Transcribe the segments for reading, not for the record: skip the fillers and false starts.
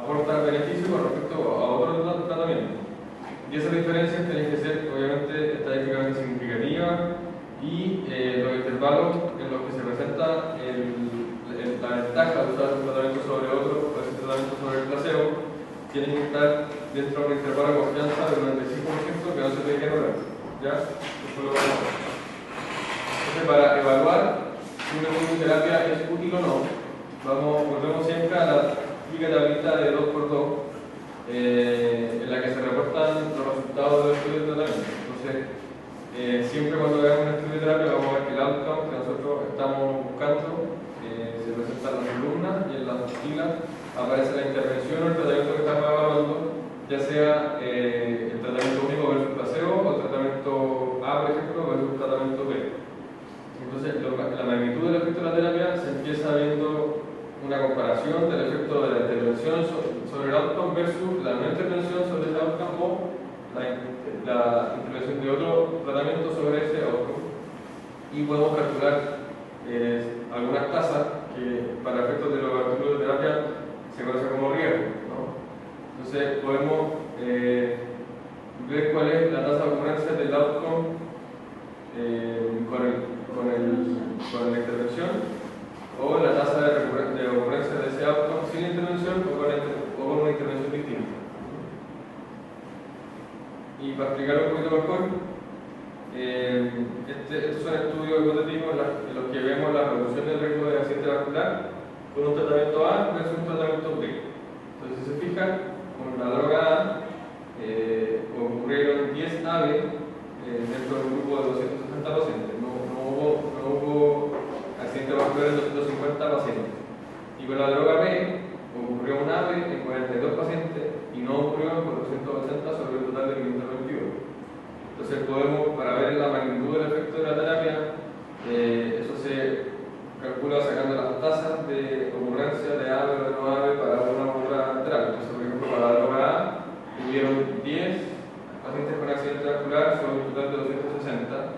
aporta beneficio con respecto a otro tratamiento. Y esas diferencias tienen que ser, obviamente, estadísticamente significativas y los intervalos en los que se presenta la ventaja de usar un tratamiento sobre otro o ese tratamiento sobre el placebo tienen que estar dentro de un intervalo de confianza del 95% que no se tiene que anular. ¿Ya? Eso lo vamos a ver. Entonces, para evaluar si una inmunoterapia es útil o no, volvemos siempre a la típica tablita de 2×2 en la que se reportan los resultados del estudio de tratamiento. Entonces, siempre cuando veamos un estudio de terapia vamos a ver que el outcome que nosotros estamos buscando se presenta en las columnas y en las filas aparece la intervención o el tratamiento que estamos evaluando, ya sea el tratamiento único versus placebo o el tratamiento A, por ejemplo, versus el tratamiento B. Entonces, la magnitud del efecto de la terapia se empieza viendo una comparación del efecto de la intervención sobre el outcome versus la no intervención sobre ese outcome o la intervención de otro tratamiento sobre ese outcome. Y podemos calcular algunas tasas que para efectos de los artículos de terapia se conocen como riesgo, ¿no? Entonces podemos ver cuál es la tasa de ocurrencia del outcome con la intervención o la tasa de ocurrencia de ese outcome sin intervención o con una intervención distinta. Y para explicarlo un poquito mejor, estos son estudios hipotéticos en los que vemos la reducción del riesgo de accidente vascular con un tratamiento A versus un tratamiento B. Entonces, si se fijan, con la droga A ocurrieron 10 AVE dentro de un grupo de 260 pacientes. No hubo accidente vascular en 250 pacientes. Y con la droga B ocurrió un AVE en 42 pacientes y no ocurrió en 480 sobre el total de 522. Entonces para ver la magnitud del efecto de la terapia, eso se calcula sacando las tasas de ocurrencia de AVE o de no AVE para una u otra terapia. Entonces, por ejemplo, para la droga A tuvieron 10 pacientes con accidente vascular sobre un total de 260.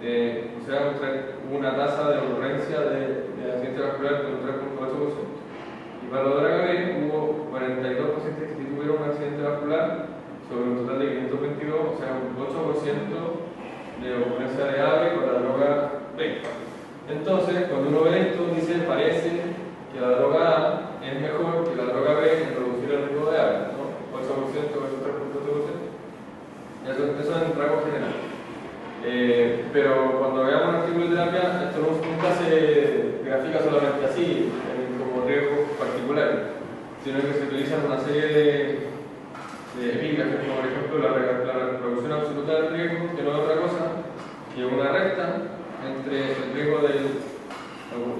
O sea, hubo una tasa de ocurrencia de accidente vascular de un 3.8%. Y para la droga B hubo 42 pacientes que tuvieron un accidente vascular sobre un total de 522, o sea, un 8% de ocurrencia de AVE con la droga B. Entonces, cuando uno ve esto, parece que la droga A es mejor que la droga B en reducir el riesgo de AVE, ¿no? 8% versus 3.8%. Eso es en rango general. Pero cuando veamos un artículo de terapia, esto nunca se grafica solamente así, como riesgos particulares, sino que se utilizan una serie de epígrafes, como por ejemplo la reproducción absoluta del riesgo, que no es otra cosa que una recta entre el riesgo de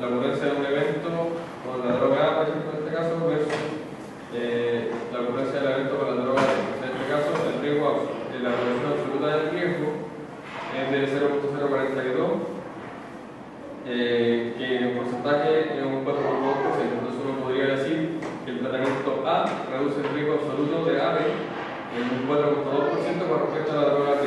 la ocurrencia de un evento con la droga A, por ejemplo, en este caso, versus la ocurrencia del evento con la droga B. En este caso, el riesgo, la reproducción absoluta del riesgo es de 0.042, que en porcentaje es un 4,2%. Entonces uno podría decir que el tratamiento A reduce el riesgo absoluto de AVE en un 4,2% con respecto a la droga B.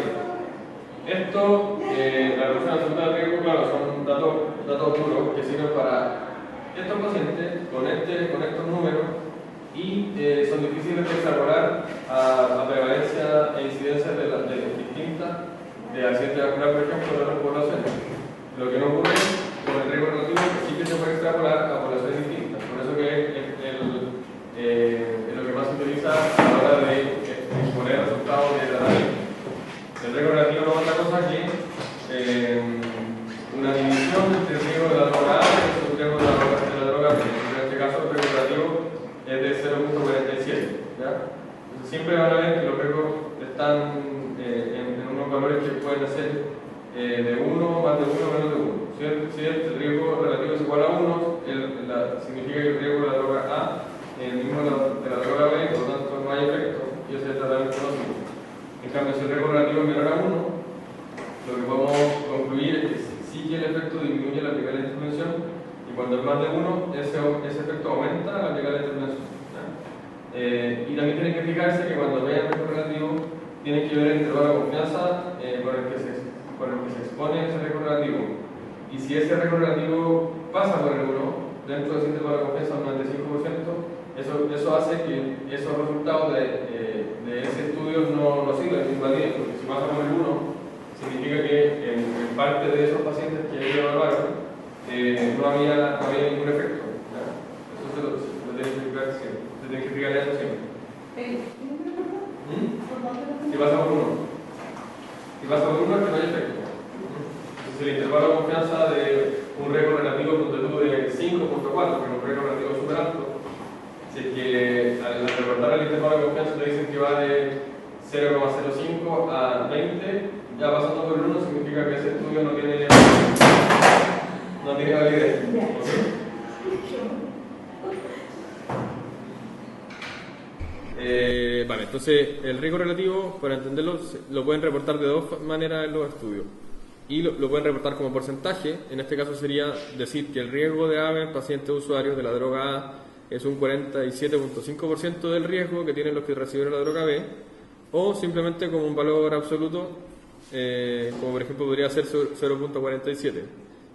Esto, la reducción absoluta del riesgo, claro, son datos duros que sirven para estos pacientes con estos números y son difíciles de extrapolar a prevalencia e incidencia distintas de accidente vascular, por ejemplo, de otras poblaciones. Lo que no ocurre con el riesgo relativo es que sí que se puede extrapolar a poblaciones distintas. Por eso que es lo que más se utiliza a la hora de exponer resultados de tratamiento. El riesgo relativo no es otra cosa que una división entre el riesgo de la droga A y el riesgo de la droga B. En este caso, el riesgo relativo es de 0.47. Entonces, siempre van a ver que los riesgos están en unos valores que pueden ser de 1, más de 1, menos de 1. Si el riesgo relativo es igual a 1, significa que el riesgo de la droga A es el mismo de la droga B, por lo tanto no hay efecto, y ese es el tratamiento nocivo. En cambio, si el riesgo relativo es menor a 1, lo que podemos concluir es que sí que el efecto disminuye al aplicar la intervención, y cuando es más de 1, ese efecto aumenta al aplicar la intervención. Y también tienen que fijarse que cuando vean el riesgo relativo, tienen que ver el intervalo de confianza con el que se expone ese riesgo relativo. Y si ese riesgo relativo pasa por el 1, dentro de ese intervalo de confianza un 95%, Eso hace que esos resultados de ese estudio no sirvan, no invaliden, porque si pasa con el 1, significa que en parte de esos pacientes que ellos evaluaron no había ningún efecto. ¿Ya? Eso se lo tienen que explicar siempre. Se tiene que explicar eso siempre. Si pasa por 1. Si pasa por 1 es que no hay efecto. Entonces el intervalo de confianza de un riesgo relativo de 5.4, que es un riesgo relativo súper alto, si es que al reportar el intervalo de confianza te dicen que va de 0,05 a 20, ya pasando por el 1 significa que ese estudio no tiene validez. Vale, entonces el riesgo relativo, para entenderlo, lo pueden reportar de dos maneras en los estudios. Y lo pueden reportar como porcentaje. En este caso sería decir que el riesgo de AVE en pacientes usuarios de la droga A es un 47.5% del riesgo que tienen los que recibieron la droga B, o simplemente como un valor absoluto, como por ejemplo podría ser 0.47,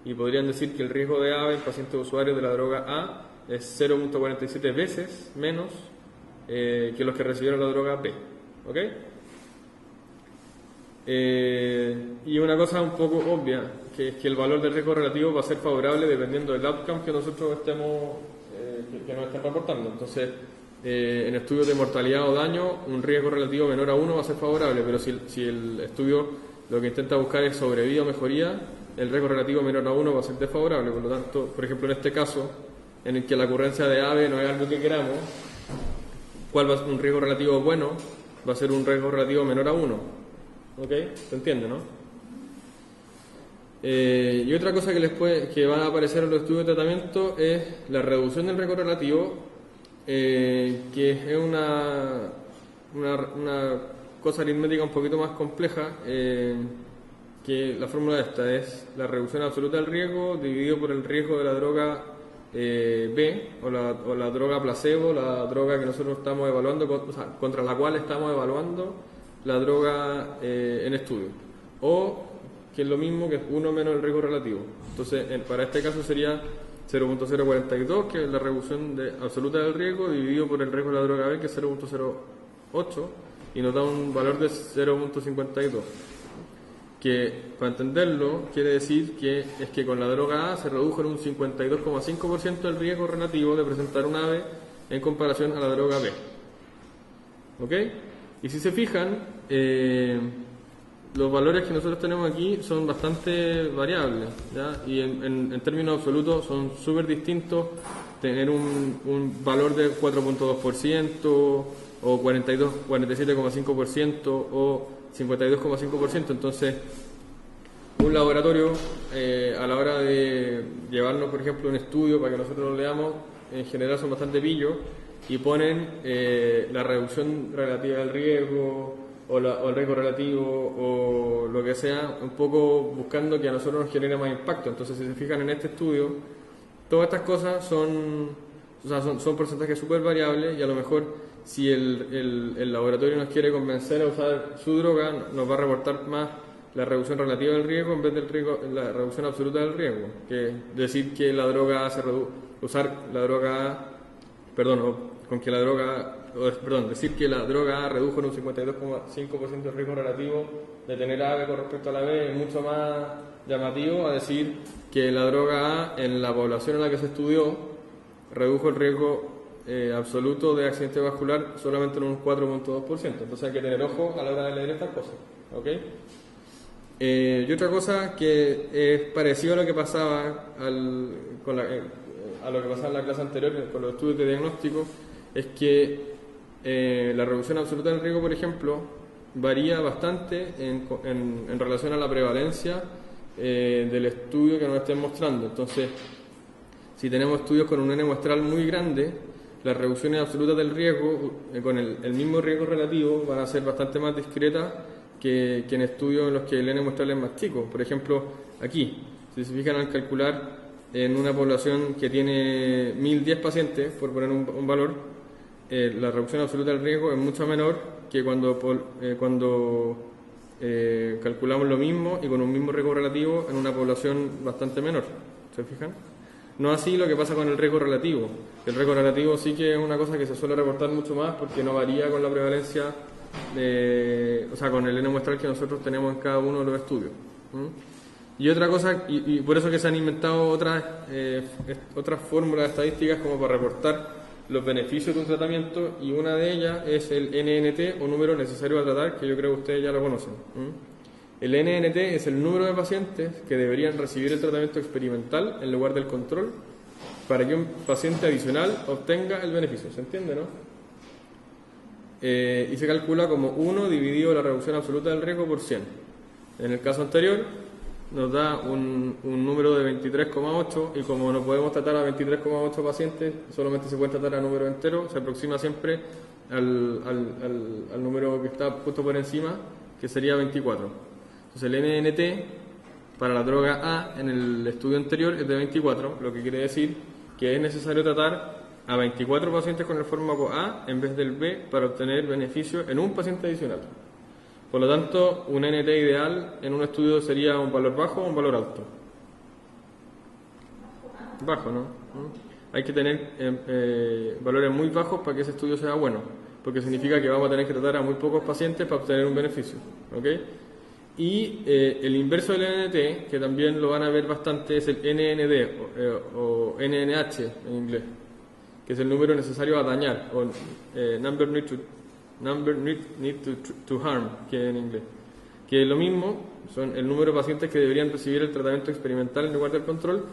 y podrían decir que el riesgo de AVE en pacientes usuarios de la droga A es 0.47 veces menos que los que recibieron la droga B. ¿Ok? Y una cosa un poco obvia, que es que el valor del riesgo relativo va a ser favorable dependiendo del outcome que nosotros estemos que nos estén reportando. Entonces, en estudios de mortalidad o daño, un riesgo relativo menor a 1 va a ser favorable, pero si el estudio lo que intenta buscar es sobrevida o mejoría, el riesgo relativo menor a 1 va a ser desfavorable. Por lo tanto, por ejemplo, en este caso, en el que la ocurrencia de AVE no es algo que queramos, ¿cuál va a ser un riesgo relativo bueno? Va a ser un riesgo relativo menor a 1. ¿Ok? ¿Se entiende, no? Y otra cosa que va a aparecer en los estudios de tratamiento es la reducción del riesgo relativo, que es una cosa aritmética un poquito más compleja, que la fórmula esta es la reducción absoluta del riesgo dividido por el riesgo de la droga B, o la droga placebo, la droga que nosotros estamos evaluando, contra la cual estamos evaluando la droga en estudio, o que es lo mismo que 1 menos el riesgo relativo. Entonces, para este caso sería 0.042, que es la reducción absoluta del riesgo, dividido por el riesgo de la droga B, que es 0.08, y nos da un valor de 0.52. Que, para entenderlo, quiere decir que es que con la droga A se redujo en un 52,5% el riesgo relativo de presentar un AVE en comparación a la droga B. ¿Ok? Y si se fijan, los valores que nosotros tenemos aquí son bastante variables, ¿ya? Y en términos absolutos son súper distintos. Tener un valor de 4.2% o 47,5% o 52,5%. Entonces, un laboratorio a la hora de llevarnos, por ejemplo, un estudio para que nosotros lo leamos, en general son bastante pillos y ponen la reducción relativa del riesgo o el riesgo relativo o lo que sea, un poco buscando que a nosotros nos genere más impacto. Entonces, si se fijan en este estudio, todas estas cosas son porcentajes súper variables, y a lo mejor si el laboratorio nos quiere convencer a usar su droga, nos va a reportar más la reducción relativa del riesgo en vez de la reducción absoluta del riesgo, que decir que la droga decir que la droga A redujo en un 52,5% el riesgo relativo de tener AVE con respecto a la B es mucho más llamativo a decir que la droga A en la población en la que se estudió redujo el riesgo absoluto de accidente vascular solamente en un 4.2%. Entonces hay que tener ojo a la hora de leer estas cosas. ¿Ok? Y otra cosa que es parecido a lo que pasaba a lo que pasaba en la clase anterior con los estudios de diagnóstico, es que la reducción absoluta del riesgo, por ejemplo, varía bastante en relación a la prevalencia del estudio que nos estén mostrando. Entonces, si tenemos estudios con un N muestral muy grande, las reducciones absolutas del riesgo con el mismo riesgo relativo van a ser bastante más discretas que en estudios en los que el N muestral es más chico. Por ejemplo, aquí, si se fijan al calcular en una población que tiene 1010 pacientes, por poner un valor, la reducción absoluta del riesgo es mucho menor que cuando calculamos lo mismo y con un mismo riesgo relativo en una población bastante menor. ¿Se fijan? No así lo que pasa con el riesgo relativo. El riesgo relativo sí que es una cosa que se suele reportar mucho más porque no varía con la prevalencia, o sea, con el N muestral que nosotros tenemos en cada uno de los estudios. Y otra cosa, y por eso que se han inventado otras fórmulas estadísticas como para reportar los beneficios de un tratamiento, y una de ellas es el NNT o número necesario a tratar, que yo creo que ustedes ya lo conocen. El NNT es el número de pacientes que deberían recibir el tratamiento experimental en lugar del control para que un paciente adicional obtenga el beneficio. ¿Se entiende, no? Y se calcula como 1 dividido la reducción absoluta del riesgo por 100. En el caso anterior nos da un número de 23,8, y como no podemos tratar a 23,8 pacientes, solamente se puede tratar a número entero, se aproxima siempre al número que está justo por encima, que sería 24. Entonces el NNT para la droga A en el estudio anterior es de 24, lo que quiere decir que es necesario tratar a 24 pacientes con el fármaco A en vez del B para obtener beneficio en un paciente adicional. Por lo tanto, un NT ideal en un estudio sería un valor bajo o un valor alto. Bajo, ¿no? Hay que tener valores muy bajos para que ese estudio sea bueno, porque significa que vamos a tener que tratar a muy pocos pacientes para obtener un beneficio. ¿Ok? Y el inverso del NNT, que también lo van a ver bastante, es el NND o NNH en inglés, que es el número necesario a dañar, o number need to harm, que en inglés, que es lo mismo, son el número de pacientes que deberían recibir el tratamiento experimental en lugar del control,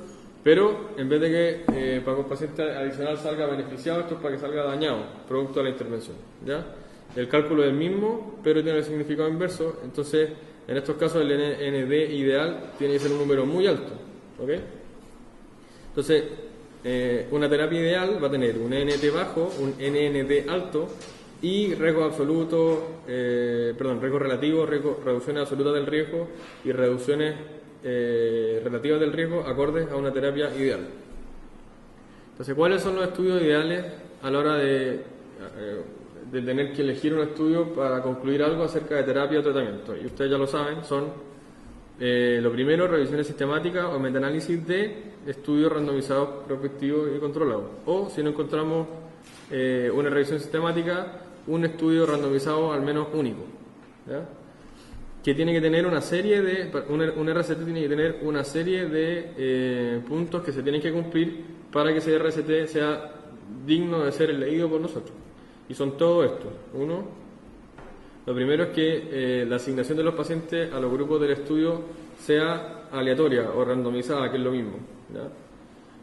pero en vez de que para que un paciente adicional salga beneficiado, esto es para que salga dañado, producto de la intervención, ¿ya? El cálculo es el mismo, pero tiene el significado inverso. Entonces, en estos casos el ND ideal tiene que ser un número muy alto, ¿ok? Entonces, una terapia ideal va a tener un NT bajo, un NND alto y riesgo absoluto, riesgo relativo, reducciones absolutas del riesgo y reducciones relativas del riesgo acordes a una terapia ideal. Entonces, ¿cuáles son los estudios ideales a la hora de tener que elegir un estudio para concluir algo acerca de terapia o tratamiento? Y ustedes ya lo saben, son lo primero, revisiones sistemáticas o metaanálisis de estudios randomizados, prospectivos y controlados. O, si no encontramos una revisión sistemática, un estudio randomizado al menos único, ¿ya? Que tiene que tener una serie de, un RCT tiene que tener una serie de puntos que se tienen que cumplir para que ese RCT sea digno de ser leído por nosotros. Y son todo esto. Uno, lo primero es que la asignación de los pacientes a los grupos del estudio sea aleatoria o randomizada, que es lo mismo, ¿ya?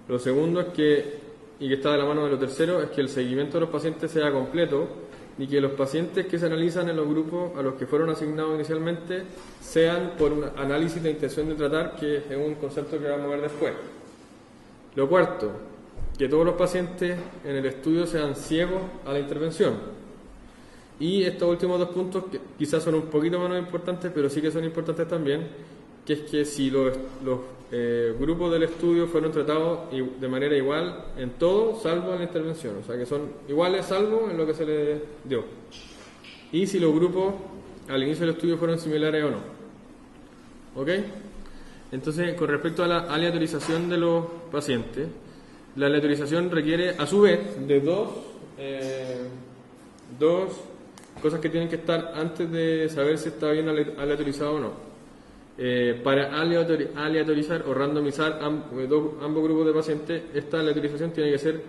Lo segundo es que, y que está de la mano de lo tercero, es que el seguimiento de los pacientes sea completo y que los pacientes que se analizan en los grupos a los que fueron asignados inicialmente sean por un análisis de intención de tratar, que es un concepto que vamos a ver después. Lo cuarto, que todos los pacientes en el estudio sean ciegos a la intervención. Y estos últimos dos puntos, que quizás son un poquito menos importantes, pero sí que son importantes también, que es que si los grupos del estudio fueron tratados de manera igual en todo, salvo en la intervención, o sea que son iguales salvo en lo que se les dio. Y si los grupos al inicio del estudio fueron similares o no. ¿Ok? Entonces, con respecto a la aleatorización de los pacientes, la aleatorización requiere, a su vez, de dos cosas que tienen que estar antes de saber si está bien aleatorizado o no. Para aleatorizar o randomizar ambos grupos de pacientes, esta aleatorización tiene que ser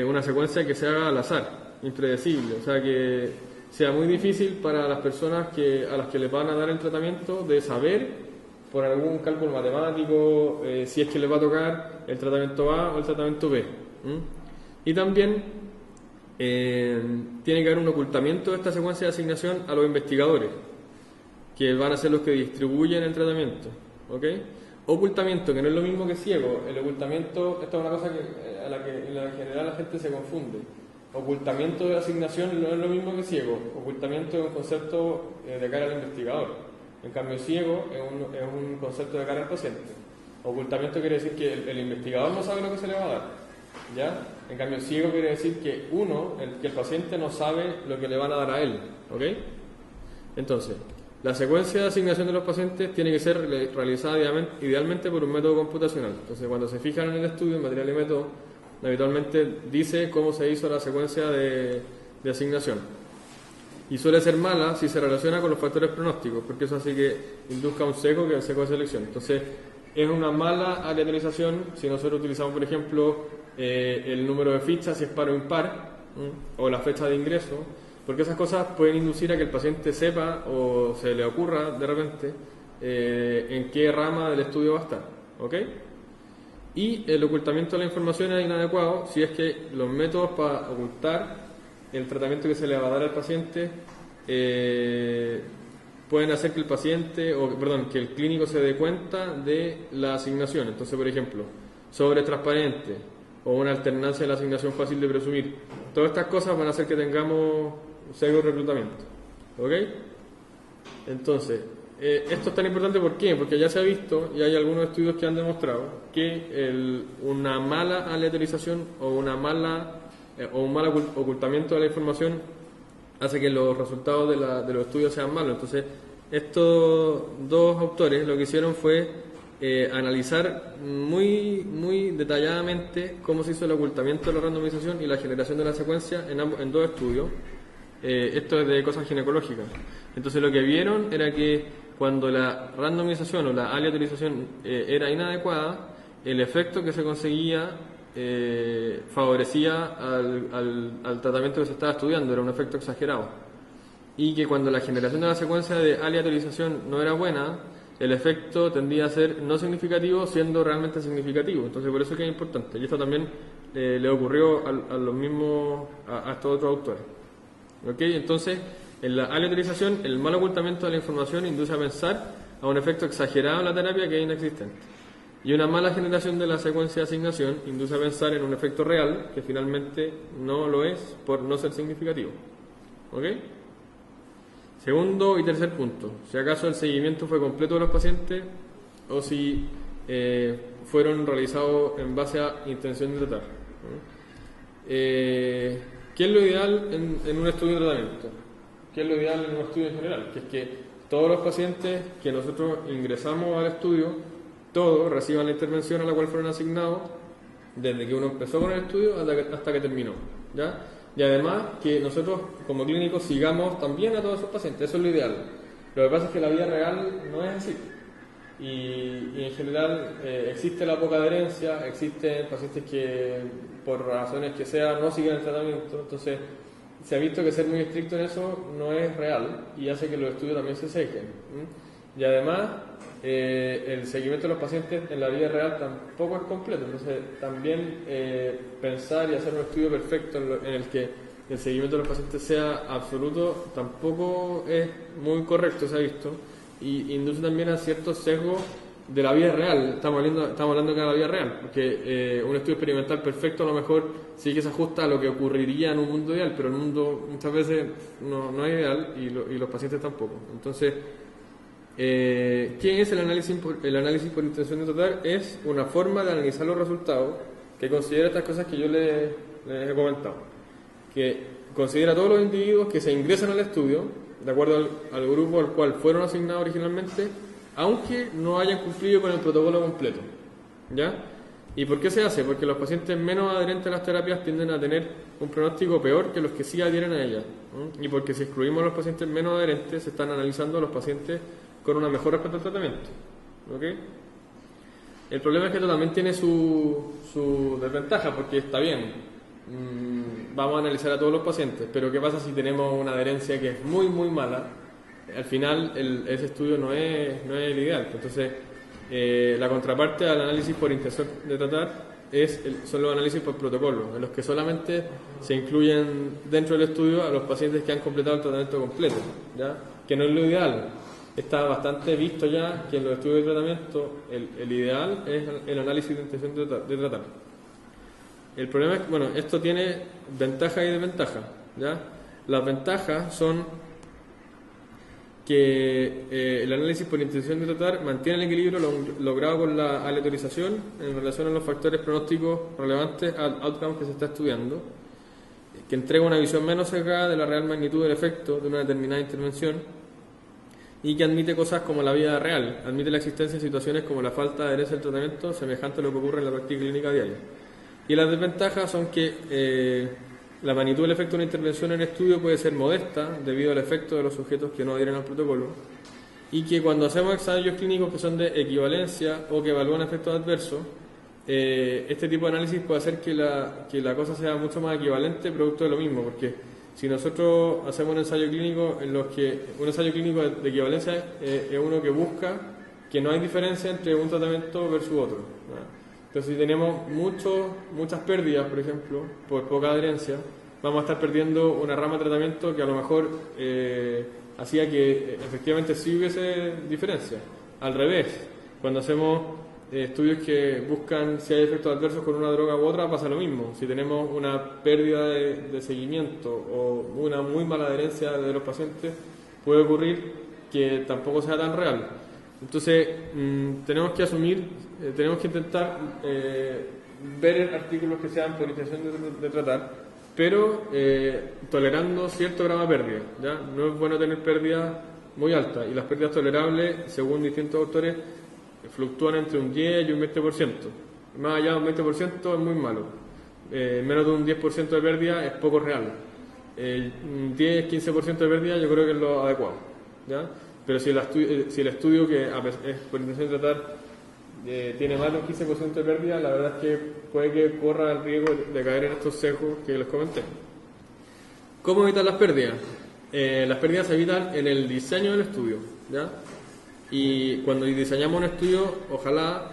una secuencia que se haga al azar, impredecible, o sea que sea muy difícil para las personas a las que les van a dar el tratamiento de saber por algún cálculo matemático si es que les va a tocar el tratamiento A o el tratamiento B. Y también tiene que haber un ocultamiento de esta secuencia de asignación a los investigadores, que van a ser los que distribuyen el tratamiento, ¿ok? Ocultamiento, que no es lo mismo que ciego. El ocultamiento, esta es una cosa a la que en general la gente se confunde. Ocultamiento de asignación no es lo mismo que ciego. Ocultamiento es un concepto de cara al investigador. En cambio, ciego es un concepto de cara al paciente. Ocultamiento quiere decir que el investigador no sabe lo que se le va a dar, ¿ya? En cambio, ciego quiere decir que que el paciente no sabe lo que le van a dar a él, ¿ok? Entonces, La secuencia de asignación de los pacientes tiene que ser realizada idealmente por un método computacional. Entonces, cuando se fijan en el estudio, en material y método, habitualmente dice cómo se hizo la secuencia de asignación. Y suele ser mala si se relaciona con los factores pronósticos, porque eso hace que induzca un sesgo, que es el sesgo de selección. Entonces, es una mala aleatorización si nosotros utilizamos, por ejemplo, el número de fichas, si es par o impar, o la fecha de ingreso, porque esas cosas pueden inducir a que el paciente sepa o se le ocurra de repente en qué rama del estudio va a estar. ¿Ok? Y el ocultamiento de la información es inadecuado si es que los métodos para ocultar el tratamiento que se le va a dar al paciente pueden hacer que el paciente, que el clínico se dé cuenta de la asignación. Entonces, por ejemplo, sobre transparente o una alternancia de la asignación fácil de presumir. Todas estas cosas van a hacer que tengamos sesgo de reclutamiento. ¿Ok? Entonces, esto es tan importante, ¿por qué? Porque ya se ha visto, y hay algunos estudios que han demostrado, que una mala aleatorización o un mal ocultamiento de la información hace que los resultados de los estudios sean malos. Entonces, estos dos autores lo que hicieron fue analizar muy detalladamente cómo se hizo el ocultamiento de la randomización y la generación de la secuencia en dos estudios. Esto es de cosas ginecológicas. Entonces, lo que vieron era que cuando la randomización o la aleatorización era inadecuada, el efecto que se conseguía favorecía al tratamiento que se estaba estudiando, era un efecto exagerado. Y que cuando la generación de la secuencia de aleatorización no era buena, el efecto tendía a ser no significativo, siendo realmente significativo. Entonces, por eso es que es importante. Y esto también le ocurrió a estos otros autores. ¿Ok? Entonces, en la aleatorización, el mal ocultamiento de la información induce a pensar a un efecto exagerado en la terapia que es inexistente. Y una mala generación de la secuencia de asignación induce a pensar en un efecto real que finalmente no lo es por no ser significativo. ¿Ok? Segundo y tercer punto. Si acaso el seguimiento fue completo de los pacientes o si fueron realizados en base a intención de tratar. ¿Qué es lo ideal en un estudio de tratamiento? ¿Qué es lo ideal en un estudio en general? Que es que todos los pacientes que nosotros ingresamos al estudio, todos reciban la intervención a la cual fueron asignados desde que uno empezó con el estudio hasta que terminó, ¿ya? Y además que nosotros como clínicos sigamos también a todos esos pacientes, eso es lo ideal. Lo que pasa es que la vida real no es así. Y en general existe la poca adherencia, existen pacientes que por razones que sean no siguen el tratamiento, entonces se ha visto que ser muy estricto en eso no es real y hace que los estudios también se sequen. Y además el seguimiento de los pacientes en la vida real tampoco es completo, entonces también pensar y hacer un estudio perfecto en el que el seguimiento de los pacientes sea absoluto tampoco es muy correcto, se ha visto, y induce también a ciertos sesgos de la vida real. Estamos hablando de la vida real, porque un estudio experimental perfecto a lo mejor sí que se ajusta a lo que ocurriría en un mundo ideal, pero el mundo muchas veces no es ideal y los pacientes tampoco. Entonces, ¿qué es el análisis por intención de tratar? Es una forma de analizar los resultados que considera estas cosas que yo les he comentado, que considera a todos los individuos que se ingresan al estudio de acuerdo al grupo al cual fueron asignados originalmente, aunque no hayan cumplido con el protocolo completo, ¿ya? ¿Y por qué se hace? Porque los pacientes menos adherentes a las terapias tienden a tener un pronóstico peor que los que sí adhieren a ellas, y porque si excluimos a los pacientes menos adherentes, se están analizando a los pacientes con una mejor respuesta al tratamiento. ¿Ok? El problema es que esto también tiene su desventaja, porque está bien, vamos a analizar a todos los pacientes, pero ¿qué pasa si tenemos una adherencia que es muy mala? Al final ese estudio no es el ideal. Entonces la contraparte al análisis por intención de tratar son los análisis por protocolo, en los que solamente se incluyen dentro del estudio a los pacientes que han completado el tratamiento completo, ¿ya? Que no es lo ideal. Está bastante visto ya que en los estudios de tratamiento el ideal es el análisis de intención de tratar. El problema es que, bueno, esto tiene ventajas y desventajas, ¿ya? Las ventajas son que el análisis por intención de tratar mantiene el equilibrio logrado con la aleatorización en relación a los factores pronósticos relevantes al outcome que se está estudiando, que entrega una visión menos sesgada de la real magnitud del efecto de una determinada intervención, y que admite cosas como la vida real, admite la existencia de situaciones como la falta de adherencia al tratamiento semejante a lo que ocurre en la práctica clínica diaria. Y las desventajas son que la magnitud del efecto de una intervención en estudio puede ser modesta debido al efecto de los sujetos que no adhieren al protocolo, y que cuando hacemos ensayos clínicos que son de equivalencia o que evalúan efectos adversos, este tipo de análisis puede hacer que la cosa sea mucho más equivalente producto de lo mismo, porque si nosotros hacemos un ensayo clínico un ensayo clínico de equivalencia es uno que busca que no hay diferencia entre un tratamiento versus otro, ¿no? Entonces, si tenemos muchas pérdidas, por ejemplo, por poca adherencia, vamos a estar perdiendo una rama de tratamiento que a lo mejor hacía que efectivamente sí hubiese diferencia. Al revés, cuando hacemos estudios que buscan si hay efectos adversos con una droga u otra, pasa lo mismo. Si tenemos una pérdida de seguimiento o una muy mala adherencia de los pacientes, puede ocurrir que tampoco sea tan real. Entonces, tenemos que asumir, tenemos que intentar ver artículos que sean por intención de tratar, pero tolerando cierto grado de pérdida, ¿ya? No es bueno tener pérdidas muy altas, y las pérdidas tolerables, según distintos autores, fluctúan entre un 10 y un 20%. Más allá de un 20% es muy malo. Menos de un 10% de pérdida es poco real. 10-15% de pérdida yo creo que es lo adecuado, ¿ya? Pero si el estudio que es por intención de tratar tiene más de un 15% de pérdida, la verdad es que puede que corra el riesgo de caer en estos sesgos que les comenté. ¿Cómo evitar las pérdidas? Las pérdidas se evitan en el diseño del estudio, ¿ya? Y cuando diseñamos un estudio, ojalá,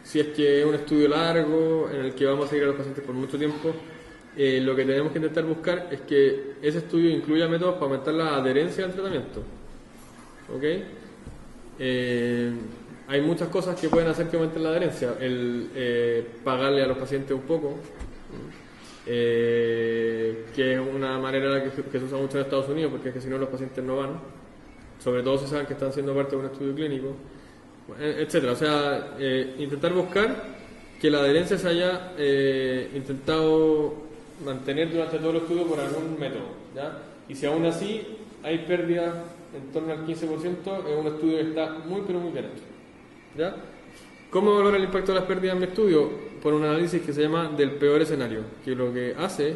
si es que es un estudio largo en el que vamos a seguir a los pacientes por mucho tiempo, lo que tenemos que intentar buscar es que ese estudio incluya métodos para aumentar la adherencia al tratamiento. ¿Ok? Hay muchas cosas que pueden hacer que aumenten la adherencia. Pagarle a los pacientes un poco, que es una manera que se usa mucho en Estados Unidos, porque es que si no los pacientes no van, sobre todo si saben que están siendo parte de un estudio clínico, etcétera. O sea, intentar buscar que la adherencia se haya intentado mantener durante todo el estudio por algún método, ¿ya? Y si aún así hay pérdidas en torno al 15%, es un estudio que está muy pero muy bien hecho, ¿ya? ¿Cómo evaluar el impacto de las pérdidas en mi estudio? Por un análisis que se llama del peor escenario, que lo que hace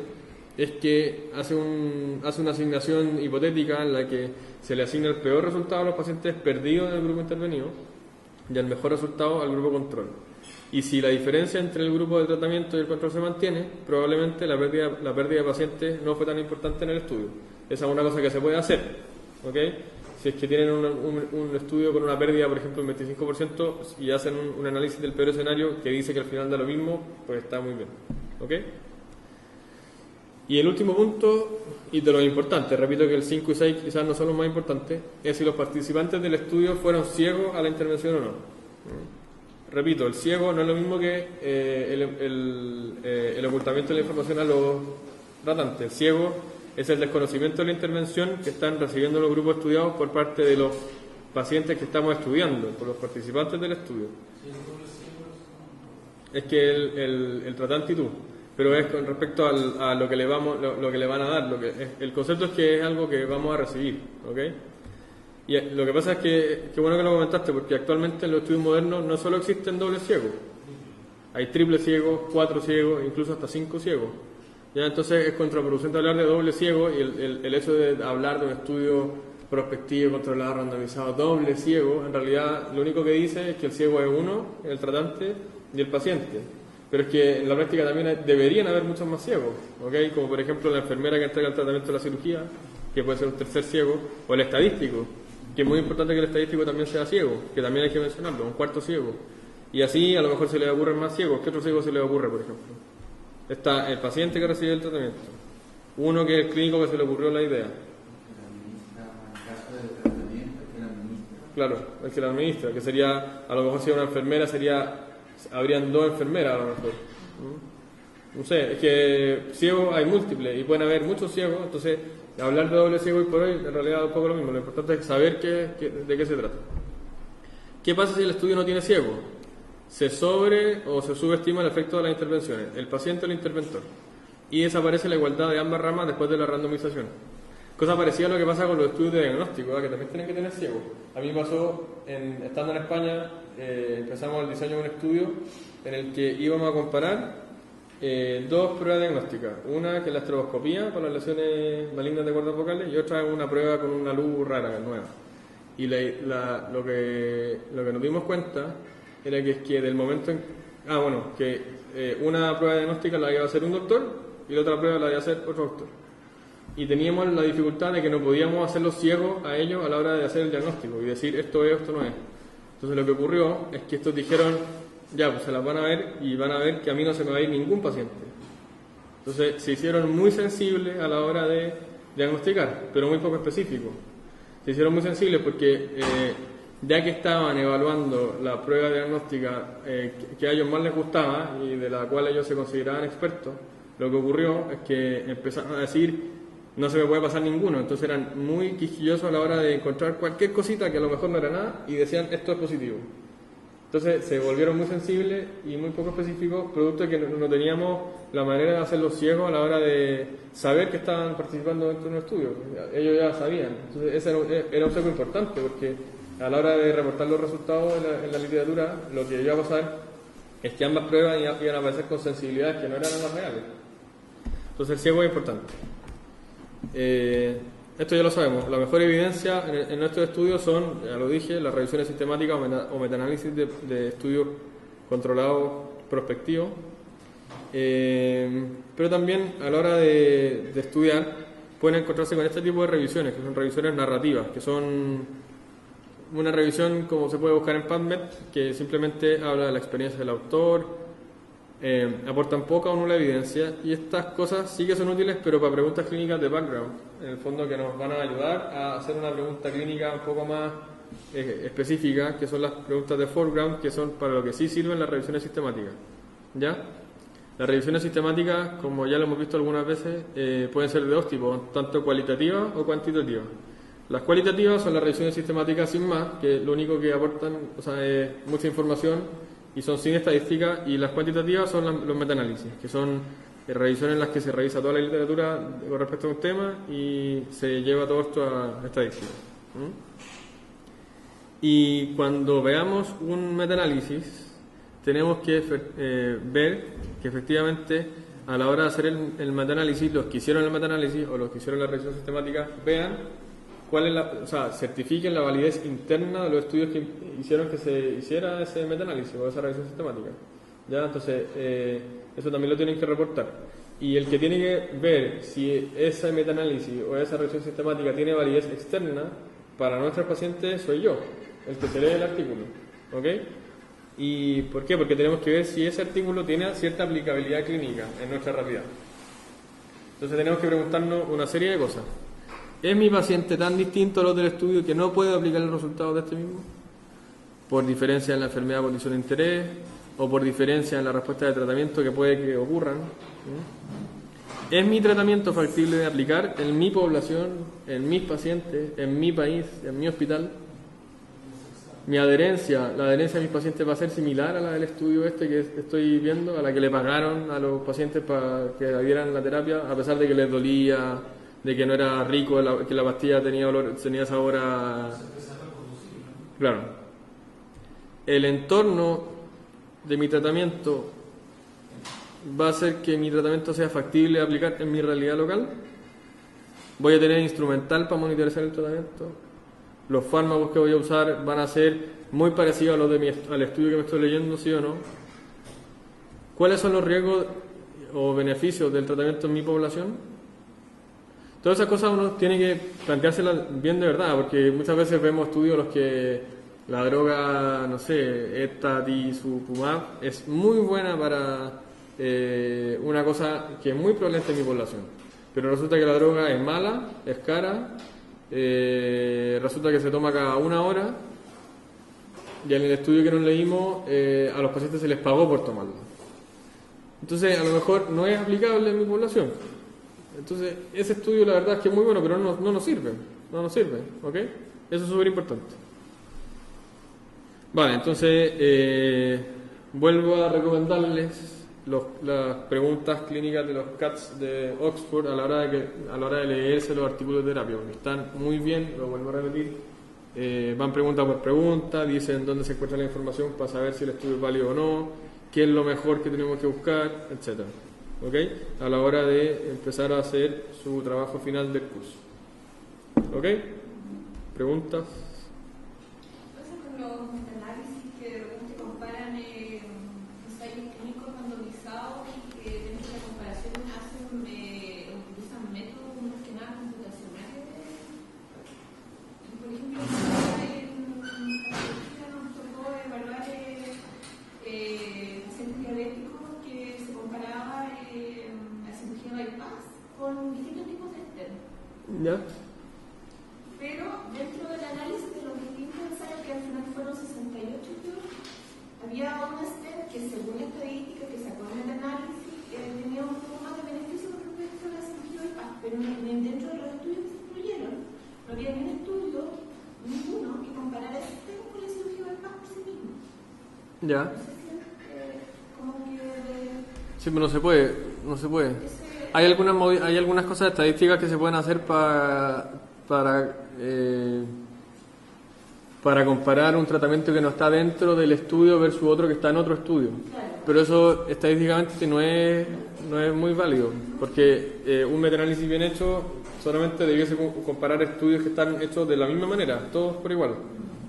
es que hace una asignación hipotética en la que se le asigna el peor resultado a los pacientes perdidos del grupo intervenido y el mejor resultado al grupo control. Y si la diferencia entre el grupo de tratamiento y el control se mantiene, probablemente la pérdida de pacientes no fue tan importante en el estudio. Esa es una cosa que se puede hacer, ¿ok? Si es que tienen un estudio con una pérdida, por ejemplo, del 25% y hacen un análisis del peor escenario que dice que al final da lo mismo, pues está muy bien, ¿ok? Y el último punto, y de lo importante, repito que el 5 y 6 quizás no son los más importantes, es si los participantes del estudio fueron ciegos a la intervención o no. Repito, el ciego no es lo mismo que el ocultamiento de la información a los tratantes. El ciego es el desconocimiento de la intervención que están recibiendo los grupos estudiados por parte de los pacientes que estamos estudiando, por los participantes del estudio. Es que el tratante y tú, pero es con respecto a lo que le van a dar. El concepto es que es algo que vamos a recibir, ¿ok? Y lo que pasa es que bueno que lo comentaste, porque actualmente en los estudios modernos no solo existen dobles ciegos, hay triples ciegos, 4 ciegos, incluso hasta 5 ciegos. ¿Ya? Entonces es contraproducente hablar de doble ciego, y el hecho de hablar de un estudio prospectivo, controlado, randomizado, doble ciego, en realidad lo único que dice es que el ciego es uno, el tratante y el paciente. Pero es que en la práctica también deberían haber muchos más ciegos, ¿ok? Como por ejemplo la enfermera que entrega el tratamiento de la cirugía, que puede ser un tercer ciego, o el estadístico, que es muy importante que el estadístico también sea ciego, que también hay que mencionarlo, un cuarto ciego. Y así a lo mejor se les ocurren más ciegos. ¿Qué otro ciego se les ocurre, por ejemplo? Está el paciente que recibe el tratamiento, uno que es el clínico que se le ocurrió la idea. Claro, el que la administra, que sería, a lo mejor si una enfermera habrían 2 enfermeras a lo mejor. No sé, es que ciegos hay múltiples y pueden haber muchos ciegos, entonces hablar de doble ciego hoy por hoy en realidad es un poco lo mismo. Lo importante es saber de qué se trata. ¿Qué pasa si el estudio no tiene ciego? Se o se subestima el efecto de las intervenciones, el paciente o el interventor, y desaparece la igualdad de ambas ramas después de la randomización. Cosa parecida a lo que pasa con los estudios de diagnóstico, que también tienen que tener ciegos. A mí me pasó, estando en España, empezamos el diseño de un estudio en el que íbamos a comparar dos pruebas diagnósticas. Una que es la estroboscopía para las lesiones malignas de cuerdas vocales y otra una prueba con una luz rara, nueva. Y lo que nos dimos cuenta era que del momento una prueba diagnóstica la iba a hacer un doctor y la otra prueba la iba a hacer otro doctor. Y teníamos la dificultad de que no podíamos hacerlos ciegos a ellos a la hora de hacer el diagnóstico y decir esto es o esto no es. Entonces lo que ocurrió es que estos dijeron, ya, pues se las van a ver y van a ver que a mí no se me va a ir ningún paciente. Entonces se hicieron muy sensibles a la hora de diagnosticar, pero muy poco específicos. Se hicieron muy sensibles porque ya que estaban evaluando la prueba diagnóstica que a ellos más les gustaba y de la cual ellos se consideraban expertos, lo que ocurrió es que empezaron a decir no se me puede pasar ninguno. Entonces eran muy quisquillosos a la hora de encontrar cualquier cosita que a lo mejor no era nada y decían esto es positivo. Entonces se volvieron muy sensibles y muy poco específicos, producto de que no teníamos la manera de hacerlos ciegos a la hora de saber que estaban participando dentro de un estudio. Ellos ya sabían. Entonces ese era un seco importante porque a la hora de reportar los resultados en la literatura, lo que iba a pasar es que ambas pruebas iban a aparecer con sensibilidades que no eran las reales. Entonces el ciego es importante. Esto ya lo sabemos. La mejor evidencia en nuestros estudios son, ya lo dije, las revisiones sistemáticas o metaanálisis de estudios controlados prospectivos. Pero también a la hora de estudiar pueden encontrarse con este tipo de revisiones, que son revisiones narrativas, que son una revisión como se puede buscar en PubMed, que simplemente habla de la experiencia del autor, aportan poca o nula evidencia, y estas cosas sí que son útiles, pero para preguntas clínicas de background, en el fondo, que nos van a ayudar a hacer una pregunta clínica un poco más específica, que son las preguntas de foreground, que son para lo que sí sirven las revisiones sistemáticas. ¿Ya? Las revisiones sistemáticas, como ya lo hemos visto algunas veces, pueden ser de dos tipos, tanto cualitativas o cuantitativas. Las cualitativas son las revisiones sistemáticas sin más, que lo único que aportan, es mucha información y son sin estadística, y las cuantitativas son los metaanálisis, que son revisiones en las que se revisa toda la literatura con respecto a un tema y se lleva todo esto a estadística. Y cuando veamos un metaanálisis, tenemos que ver que efectivamente a la hora de hacer el metaanálisis, los que hicieron el metaanálisis o los que hicieron la revisión sistemática vean cuál es certifiquen la validez interna de los estudios que hicieron que se hiciera ese metaanálisis o esa revisión sistemática. ¿Ya? Entonces, eso también lo tienen que reportar. Y el que tiene que ver si ese metaanálisis o esa revisión sistemática tiene validez externa para nuestros pacientes soy yo, el que se lee el artículo. ¿Ok? ¿Y por qué? Porque tenemos que ver si ese artículo tiene cierta aplicabilidad clínica en nuestra realidad. Entonces tenemos que preguntarnos una serie de cosas. ¿Es mi paciente tan distinto a los del estudio que no puedo aplicar los resultados de este mismo? ¿Por diferencia en la enfermedad o condición de interés? ¿O por diferencia en la respuesta de tratamiento que puede que ocurran? ¿Es mi tratamiento factible de aplicar en mi población, en mis pacientes, en mi país, en mi hospital? La adherencia de mis pacientes va a ser similar a la del estudio que estoy viendo, a la que le pagaron a los pacientes para que adhieran la terapia, a pesar de que les dolía, de que no era rico, que la pastilla tenía olor, tenía sabor a... Claro. El entorno de mi tratamiento va a hacer que mi tratamiento sea factible de aplicar en mi realidad local. Voy a tener instrumental para monitorizar el tratamiento. Los fármacos que voy a usar van a ser muy parecidos a los al estudio que me estoy leyendo, ¿sí o no? ¿Cuáles son los riesgos o beneficios del tratamiento en mi población? Todas esas cosas uno tiene que planteárselas bien de verdad, porque muchas veces vemos estudios en los que la droga, no sé, etazumab es muy buena para una cosa que es muy prevalente en mi población, pero resulta que la droga es mala, es cara, resulta que se toma cada 1 hora, y en el estudio que nos leímos a los pacientes se les pagó por tomarlo. Entonces a lo mejor no es aplicable en mi población. Entonces, ese estudio la verdad es que es muy bueno, pero no nos sirve, ¿ok? Eso es súper importante. Vale, entonces vuelvo a recomendarles las preguntas clínicas de los CATs de Oxford a la hora de leerse los artículos de terapia, porque están muy bien, lo vuelvo a repetir, van pregunta por pregunta, dicen dónde se encuentra la información para saber si el estudio es válido o no, qué es lo mejor que tenemos que buscar, etc. ¿Ok? A la hora de empezar a hacer su trabajo final del curso. ¿Ok? ¿Preguntas? Pasa con los metaanálisis que de repente comparan ensayos clínicos randomizados y que dentro de la comparación utilizan métodos más que nada computacionales. Por ejemplo, en Argentina nos tocó evaluar pacientes diabéticos que se comparaba la cirugía bypass con distintos tipos de stent. ¿Ya? Pero dentro del análisis de los distintos ensayos, que al final fueron 68, creo, había un stent que según la estadística que sacó en el análisis tenía un poco más de beneficio con respecto a la cirugía bypass, pero dentro de los estudios que se incluyeron no había ni un estudio, ninguno, que comparara ese stent con la cirugía bypass por sí mismo. ¿Ya? Como que Sí, pero no se puede. Hay algunas cosas estadísticas que se pueden hacer para comparar un tratamiento que no está dentro del estudio versus otro que está en otro estudio. Pero eso estadísticamente no es muy válido, porque un metaanálisis bien hecho solamente debiese comparar estudios que están hechos de la misma manera, todos por igual,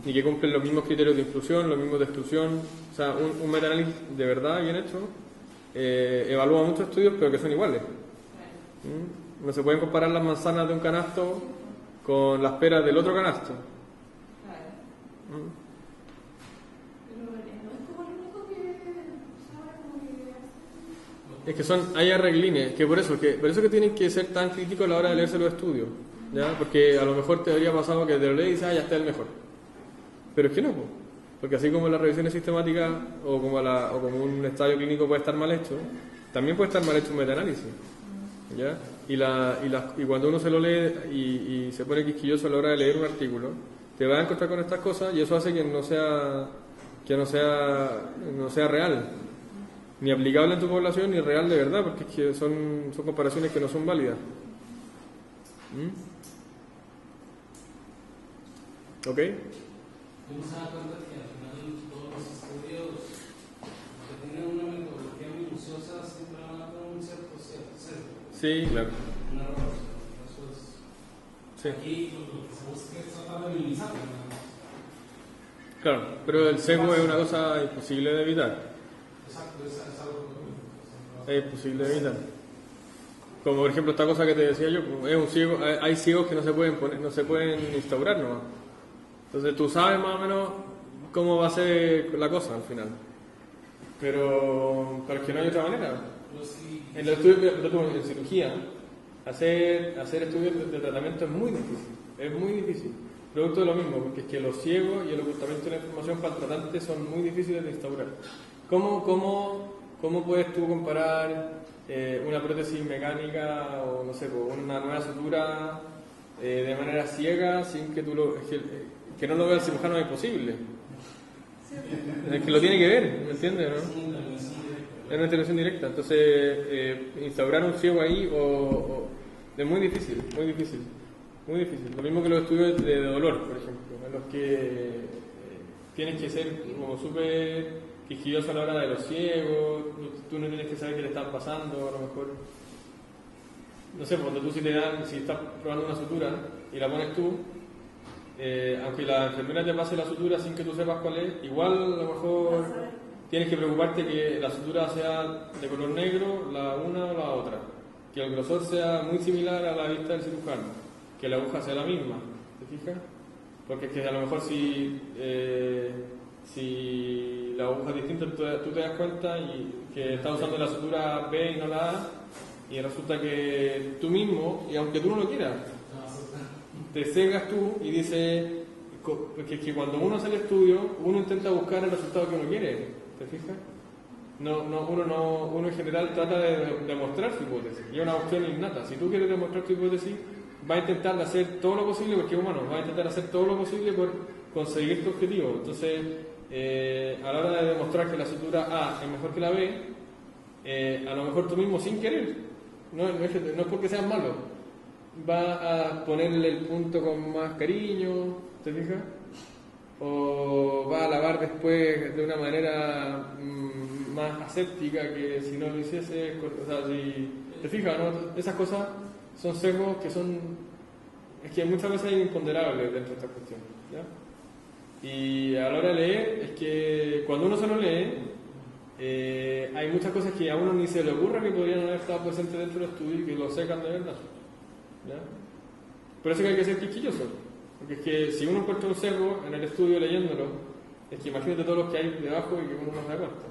y que cumplen los mismos criterios de inclusión, los mismos de exclusión. O sea, un metaanálisis de verdad bien hecho evalúa muchos estudios pero que son iguales. No se pueden comparar las manzanas de un canasto con las peras del otro canasto. Pero no es como lo único que ahora como que Es que hay arreglines, que por eso que tienen que ser tan críticos a la hora de leerse los estudios, ¿ya? Porque a lo mejor te habría pasado que te lo lees y dices, ya está el mejor. Pero es que no, po. Porque así como las revisiones sistemáticas o como un ensayo clínico puede estar mal hecho, también puede estar mal hecho un metaanálisis, ¿ya? Y cuando uno se lo lee y se pone quisquilloso a la hora de leer un artículo, te vas a encontrar con estas cosas y eso hace que no sea real, ni aplicable en tu población ni real de verdad, porque es que son comparaciones que no son válidas. ¿Ok? Uno se da cuenta que al final todos los estudios que tienen una metodología minuciosa siempre van a tener un cierto sesgo. Sí, claro. Un error. Eso es. Sí. Aquí lo que se busca es tratar de minimizarlo. Claro, pero el sesgo es una cosa imposible de evitar. Exacto, es algo Es imposible de evitar. Como por ejemplo esta cosa que te decía yo, es un ciego, hay ciegos que no se pueden instaurar nomás. Entonces tú sabes más o menos cómo va a ser la cosa al final. Pero es que no hay otra manera. En los estudios en cirugía, hacer estudios de tratamiento es muy difícil. Producto de lo mismo, porque es que los ciegos y el ocultamiento de la información para el tratante son muy difíciles de instaurar. ¿Cómo puedes tú comparar una prótesis mecánica o no sé, una nueva sutura de manera ciega sin que tú que no lo vea el cirujano? Es imposible. Es que lo tiene que ver, ¿me entiendes? ¿No? Es una intervención directa. Entonces, instaurar un ciego ahí es muy difícil. Lo mismo que los estudios de dolor, por ejemplo, en los que tienes que ser como súper quisquilloso a la hora de los ciegos, tú no tienes que saber qué le están pasando, a lo mejor. No sé, cuando tú si estás probando una sutura y la pones tú, aunque la enfermera te pase la sutura sin que tú sepas cuál es, igual a lo mejor tienes que preocuparte que la sutura sea de color negro, la una o la otra, que el grosor sea muy similar a la vista del cirujano, que la aguja sea la misma, ¿te fijas? Porque es que a lo mejor si la aguja es distinta, tú te das cuenta y que estás usando la sutura B y no la A, y resulta que tú mismo, y aunque tú no lo quieras, te cegas tú y dices que cuando uno hace el estudio, uno intenta buscar el resultado que uno quiere, ¿te fijas? Uno en general trata de demostrar su hipótesis, y es una cuestión innata. Si tú quieres demostrar tu hipótesis, va a intentar hacer todo lo posible, porque es humano, va a intentar hacer todo lo posible por conseguir tu objetivo. Entonces, a la hora de demostrar que la sutura A es mejor que la B, a lo mejor tú mismo sin querer, no es porque seas malo, va a ponerle el punto con más cariño, ¿te fijas? O va a lavar después de una manera más aséptica que si no lo hiciese, o sea, si te fijas, ¿no? Esas cosas son sesgos que son, es que muchas veces hay imponderables dentro de esta cuestión, ¿ya? Y a la hora de leer, es que cuando uno se lo lee, hay muchas cosas que a uno ni se le ocurra que podrían haber estado presentes dentro del estudio y que lo secan de verdad, ¿ya? Por eso que hay que ser quisquilloso. Porque es que si uno encuentra un sesgo en el estudio leyéndolo, es que imagínate todos los que hay debajo y que uno no se da cuenta.